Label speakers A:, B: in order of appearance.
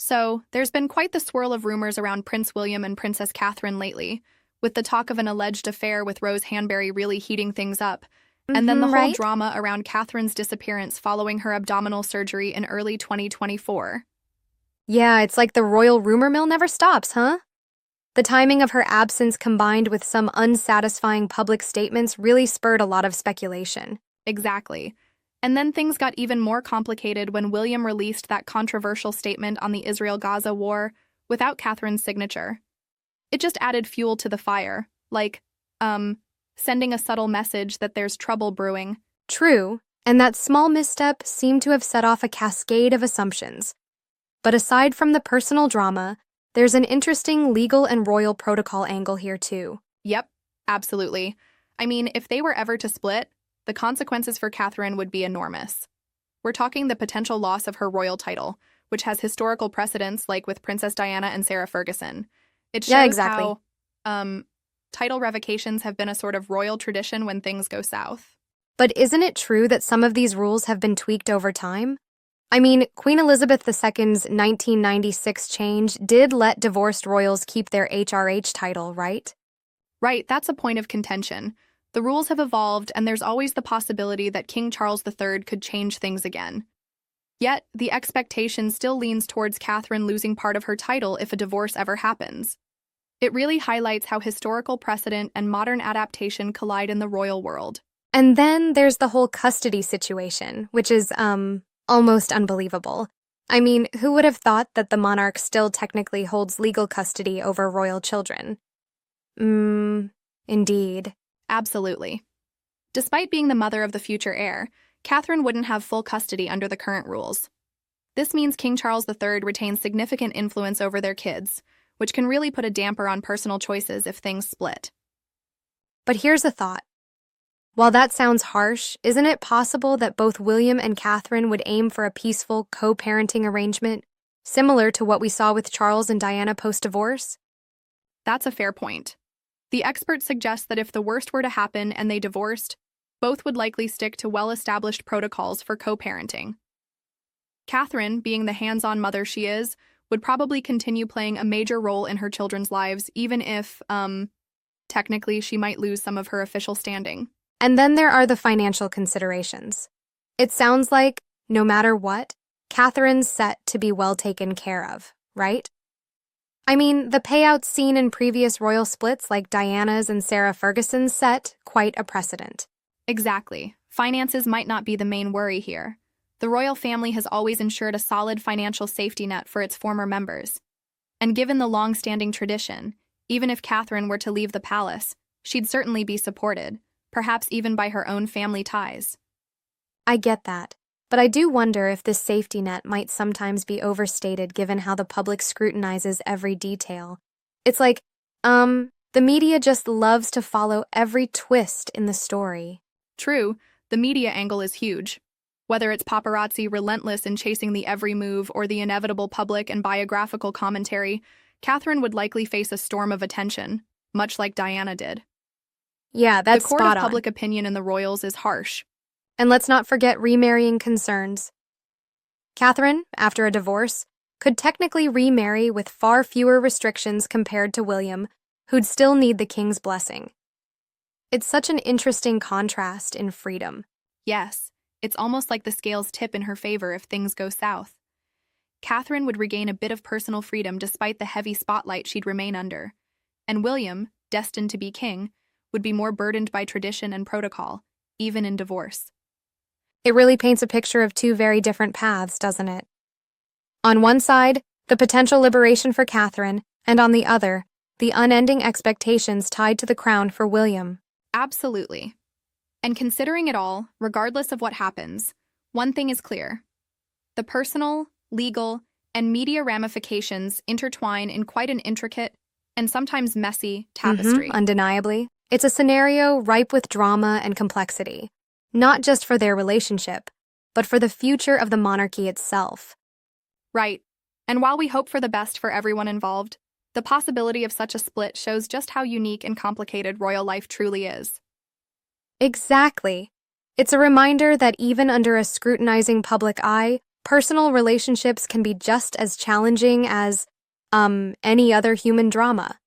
A: So, there's been quite the swirl of rumors around Prince William and Princess Catherine lately, with the talk of an alleged affair with Rose Hanbury really heating things up, and then the whole
B: Right?
A: drama around Catherine's disappearance following her abdominal surgery in early 2024.
B: Yeah, it's like the royal rumor mill never stops, huh? The timing of her absence combined with some unsatisfying public statements really spurred a lot of speculation.
A: Exactly. And then things got even more complicated when William released that controversial statement on the Israel-Gaza war without Catherine's signature. It just added fuel to the fire, like, sending a subtle message that there's trouble brewing.
B: True, and that small misstep seemed to have set off a cascade of assumptions. But aside from the personal drama, there's an interesting legal and royal protocol angle here too.
A: Yep, absolutely. I mean, if they were ever to split, the consequences for Catherine would be enormous. We're talking the potential loss of her royal title, which has historical precedents like with Princess Diana and Sarah Ferguson. It shows
B: Yeah, exactly.
A: how title revocations have been a sort of royal tradition when things go south.
B: But isn't it true that some of these rules have been tweaked over time? I mean, Queen Elizabeth II's 1996 change did let divorced royals keep their HRH title, right?
A: Right, that's a point of contention. The rules have evolved, and there's always the possibility that King Charles III could change things again. Yet, the expectation still leans towards Catherine losing part of her title if a divorce ever happens. It really highlights how historical precedent and modern adaptation collide in the royal world.
B: And then there's the whole custody situation, which is, almost unbelievable. I mean, who would have thought that the monarch still technically holds legal custody over royal children? Indeed.
A: Absolutely. Despite being the mother of the future heir, Catherine wouldn't have full custody under the current rules. This means King Charles III retains significant influence over their kids, which can really put a damper on personal choices if things split.
B: But here's a thought. While that sounds harsh, isn't it possible that both William and Catherine would aim for a peaceful co-parenting arrangement, similar to what we saw with Charles and Diana post-divorce?
A: That's a fair point. The experts suggest that if the worst were to happen and they divorced, both would likely stick to well-established protocols for co-parenting. Catherine, being the hands-on mother she is, would probably continue playing a major role in her children's lives, even if, technically she might lose some of her official standing.
B: And then there are the financial considerations. It sounds like, no matter what, Catherine's set to be well taken care of, right? I mean, the payouts seen in previous royal splits like Diana's and Sarah Ferguson's set quite a precedent.
A: Exactly. Finances might not be the main worry here. The royal family has always ensured a solid financial safety net for its former members. And given the long-standing tradition, even if Catherine were to leave the palace, she'd certainly be supported, perhaps even by her own family ties.
B: I get that, but I do wonder if this safety net might sometimes be overstated given how the public scrutinizes every detail. It's like, the media just loves to follow every twist in the story.
A: True, the media angle is huge. Whether it's paparazzi relentless in chasing the every move or the inevitable public and biographical commentary, Catherine would likely face a storm of attention, much like Diana did.
B: Yeah, that's
A: The court
B: spot
A: of
B: on.
A: public opinion in the royals is harsh.
B: And let's not forget remarrying concerns. Catherine, after a divorce, could technically remarry with far fewer restrictions compared to William, who'd still need the king's blessing. It's such an interesting contrast in freedom.
A: Yes, it's almost like the scales tip in her favor if things go south. Catherine would regain a bit of personal freedom despite the heavy spotlight she'd remain under. And William, destined to be king, would be more burdened by tradition and protocol, even in divorce.
B: It really paints a picture of two very different paths, doesn't it? On one side, the potential liberation for Catherine, and on the other, the unending expectations tied to the crown for William.
A: Absolutely. And considering it all, regardless of what happens, one thing is clear. The personal, legal, and media ramifications intertwine in quite an intricate and sometimes messy tapestry.
B: Undeniably. It's a scenario ripe with drama and complexity, not just for their relationship, but for the future of the monarchy itself.
A: Right. And while we hope for the best for everyone involved, the possibility of such a split shows just how unique and complicated royal life truly is.
B: Exactly. It's a reminder that even under a scrutinizing public eye, Personal relationships can be just as challenging as, any other human drama.